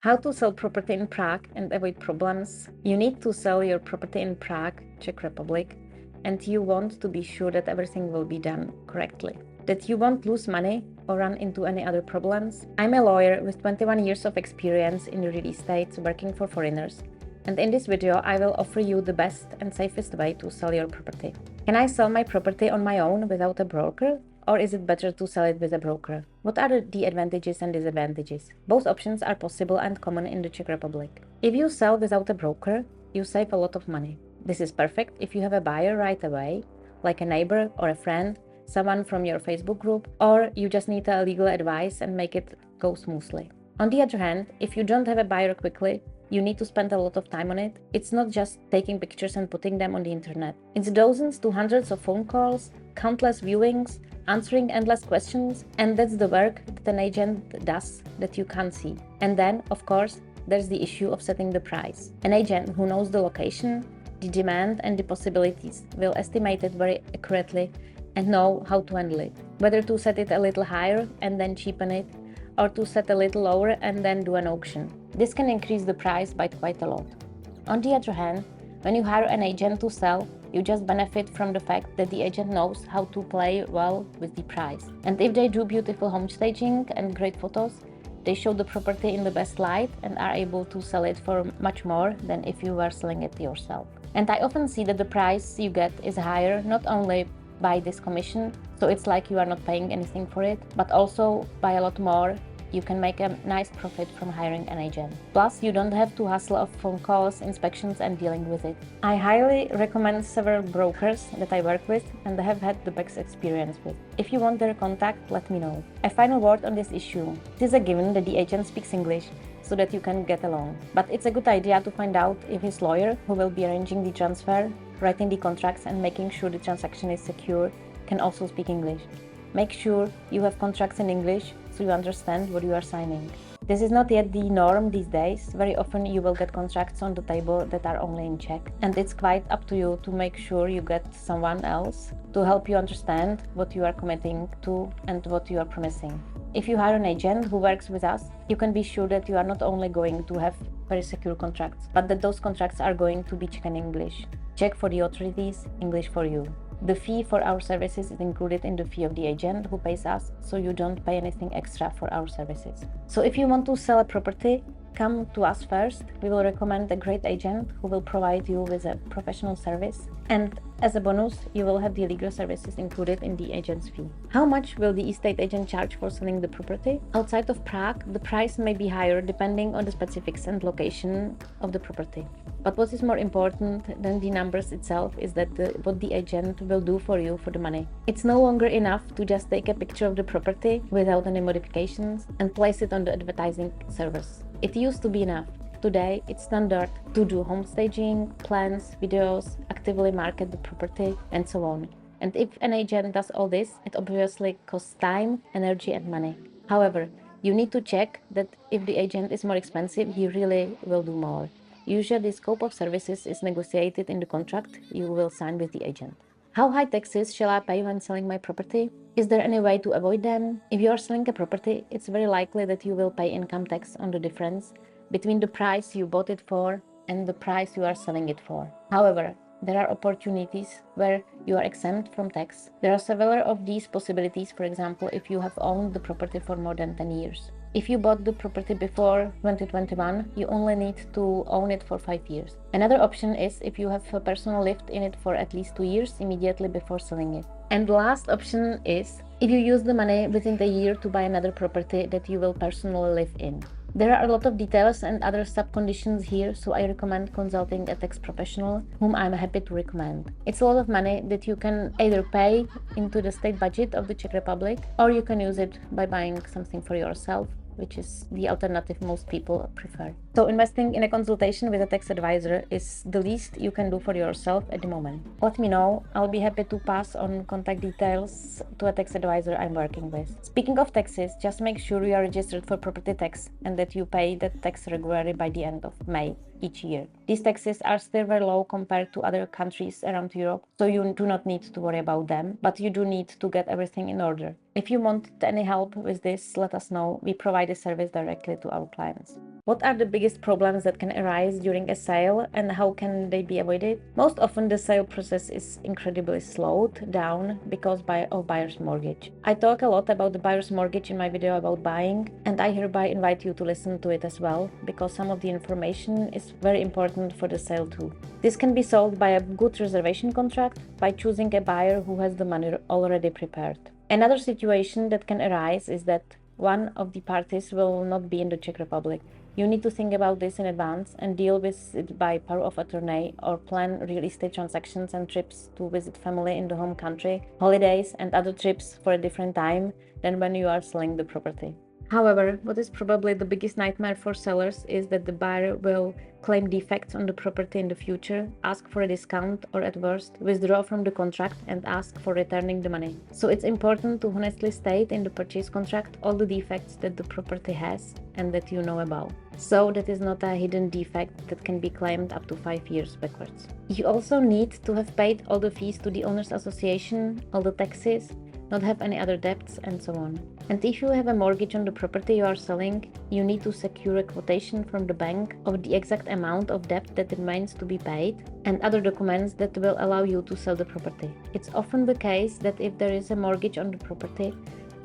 How to sell property in Prague and avoid problems. You need to sell your property in Prague, Czech Republic, and you want to be sure that everything will be done correctly, that you won't lose money or run into any other problems. I'm a lawyer with 21 years of experience in real estate working for foreigners, and in this video I will offer you the best and safest way to sell your property. Can I sell my property on my own without a broker? Or is it better to sell it with a broker? What are the advantages and disadvantages? Both options are possible and common in the Czech Republic. If you sell without a broker, you save a lot of money. This is perfect if you have a buyer right away, like a neighbor or a friend, someone from your Facebook group, or you just need a legal advice and make it go smoothly. On the other hand, if you don't have a buyer quickly, you need to spend a lot of time on it. It's not just taking pictures and putting them on the internet. It's dozens to hundreds of phone calls, countless viewings, answering endless questions, and that's the work that an agent does that you can't see. And then, of course, there's the issue of setting the price. An agent who knows the location, the demand, and the possibilities will estimate it very accurately and know how to handle it. Whether to set it a little higher and then cheapen it, or to set a little lower and then do an auction. This can increase the price by quite a lot. On the other hand, when you hire an agent to sell, you just benefit from the fact that the agent knows how to play well with the price. And if they do beautiful home staging and great photos, they show the property in the best light and are able to sell it for much more than if you were selling it yourself. And I often see that the price you get is higher not only by this commission, so it's like you are not paying anything for it, but also by a lot more. You can make a nice profit from hiring an agent. Plus, you don't have to hustle of phone calls, inspections, and dealing with it. I highly recommend several brokers that I work with and have had the best experience with. If you want their contact, let me know. A final word on this issue. It is a given that the agent speaks English so that you can get along. But it's a good idea to find out if his lawyer, who will be arranging the transfer, writing the contracts, and making sure the transaction is secure, can also speak English. Make sure you have contracts in English so you understand what you are signing. This is not yet the norm these days. Very often you will get contracts on the table that are only in Czech, and it's quite up to you to make sure you get someone else to help you understand what you are committing to and what you are promising. If you hire an agent who works with us, you can be sure that you are not only going to have very secure contracts, but that those contracts are going to be Czech and English. Czech for the authorities, English for you. The fee for our services is included in the fee of the agent who pays us, so you don't pay anything extra for our services. So if you want to sell a property, come to us first. We will recommend a great agent who will provide you with a professional service. And as a bonus, you will have the legal services included in the agent's fee. How much will the estate agent charge for selling the property? Outside of Prague, the price may be higher depending on the specifics and location of the property. But what is more important than the numbers itself is that what the agent will do for you for the money. It's no longer enough to just take a picture of the property without any modifications and place it on the advertising service. It used to be enough. Today, it's standard to do home staging, plans, videos, actively market the property, and so on. And if an agent does all this, it obviously costs time, energy, and money. However, you need to check that if the agent is more expensive, he really will do more. Usually, the scope of services is negotiated in the contract you will sign with the agent. How high taxes shall I pay when selling my property? Is there any way to avoid them? If you are selling a property, it's very likely that you will pay income tax on the difference between the price you bought it for and the price you are selling it for. However, there are opportunities where you are exempt from tax. There are several of these possibilities, for example, if you have owned the property for more than 10 years. If you bought the property before 2021, you only need to own it for 5 years. Another option is if you have a personal lived in it for at least 2 years immediately before selling it. And the last option is if you use the money within the year to buy another property that you will personally live in. There are a lot of details and other sub-conditions here, so I recommend consulting a tax professional, whom I'm happy to recommend. It's a lot of money that you can either pay into the state budget of the Czech Republic, or you can use it by buying something for yourself, which is the alternative most people prefer. So investing in a consultation with a tax advisor is the least you can do for yourself at the moment. Let me know. I'll be happy to pass on contact details to a tax advisor I'm working with. Speaking of taxes, just make sure you are registered for property tax and that you pay that tax regularly by the end of May each year. These taxes are still very low compared to other countries around Europe, so you do not need to worry about them, but you do need to get everything in order. If you want any help with this, let us know. We provide a service directly to our clients. What are the biggest problems that can arise during a sale and how can they be avoided? Most often the sale process is incredibly slowed down because of buyer's mortgage. I talk a lot about the buyer's mortgage in my video about buying, and I hereby invite you to listen to it as well, because some of the information is very important for the sale too. This can be solved by a good reservation contract, by choosing a buyer who has the money already prepared. Another situation that can arise is that one of the parties will not be in the Czech Republic. You need to think about this in advance and deal with it by power of attorney, or plan real estate transactions and trips to visit family in the home country, holidays and other trips for a different time than when you are selling the property. However, what is probably the biggest nightmare for sellers is that the buyer will claim defects on the property in the future, ask for a discount, or at worst, withdraw from the contract and ask for returning the money. So it's important to honestly state in the purchase contract all the defects that the property has and that you know about, so that is not a hidden defect that can be claimed up to 5 years backwards. You also need to have paid all the fees to the owners association, all the taxes, not have any other debts, and so on. And if you have a mortgage on the property you are selling, you need to secure a quotation from the bank of the exact amount of debt that remains to be paid and other documents that will allow you to sell the property. It's often the case that if there is a mortgage on the property,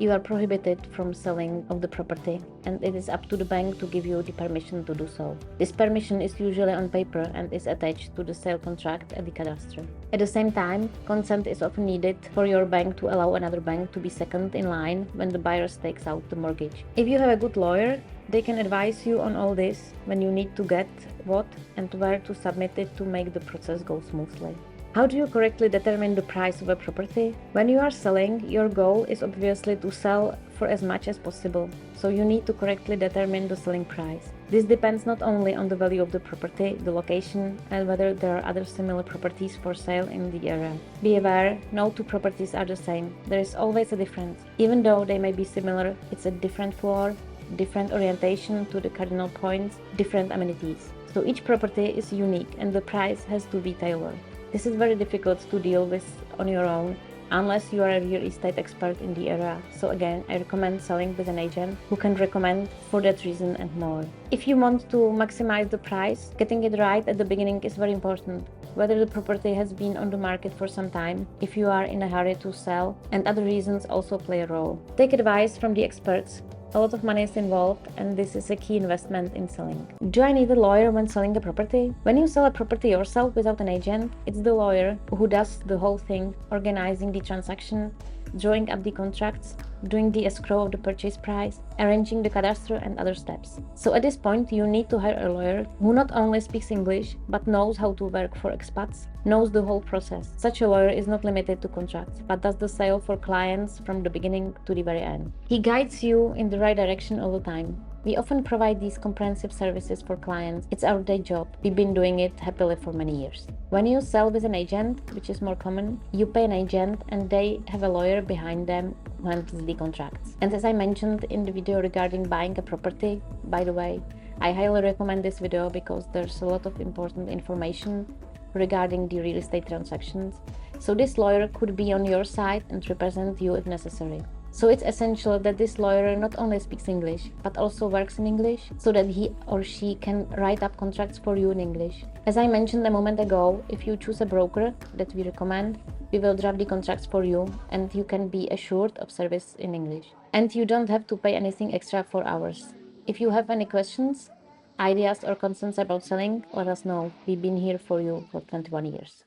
you are prohibited from selling of the property, and it is up to the bank to give you the permission to do so. This permission is usually on paper and is attached to the sale contract at the cadastre. At the same time, consent is often needed for your bank to allow another bank to be second in line when the buyer takes out the mortgage. If you have a good lawyer, they can advise you on all this, when you need to get what and where to submit it to make the process go smoothly. How do you correctly determine the price of a property? When you are selling, your goal is obviously to sell for as much as possible, so you need to correctly determine the selling price. This depends not only on the value of the property, the location, and whether there are other similar properties for sale in the area. Be aware, no two properties are the same. There is always a difference. Even though they may be similar, it's a different floor, different orientation to the cardinal points, different amenities. So each property is unique and the price has to be tailored. This is very difficult to deal with on your own unless you are a real estate expert in the area. So again, I recommend selling with an agent who can recommend for that reason and more. If you want to maximize the price, getting it right at the beginning is very important. Whether the property has been on the market for some time, if you are in a hurry to sell, and other reasons also play a role. Take advice from the experts. A lot of money is involved, and this is a key investment in selling. Do I need a lawyer when selling a property? When you sell a property yourself without an agent, it's the lawyer who does the whole thing, organizing the transaction, drawing up the contracts, doing the escrow of the purchase price, arranging the cadastre and other steps. So at this point, you need to hire a lawyer who not only speaks English, but knows how to work for expats, knows the whole process. Such a lawyer is not limited to contracts, but does the sale for clients from the beginning to the very end. He guides you in the right direction all the time. We often provide these comprehensive services for clients. It's our day job. We've been doing it happily for many years. When you sell with an agent, which is more common, you pay an agent and they have a lawyer behind them who handles the contracts. And as I mentioned in the video regarding buying a property, by the way, I highly recommend this video because there's a lot of important information regarding the real estate transactions. So this lawyer could be on your side and represent you if necessary. So it's essential that this lawyer not only speaks English, but also works in English, so that he or she can write up contracts for you in English. As I mentioned a moment ago, if you choose a broker that we recommend, we will draft the contracts for you, and you can be assured of service in English. And you don't have to pay anything extra for ours. If you have any questions, ideas or concerns about selling, let us know. We've been here for you for 21 years.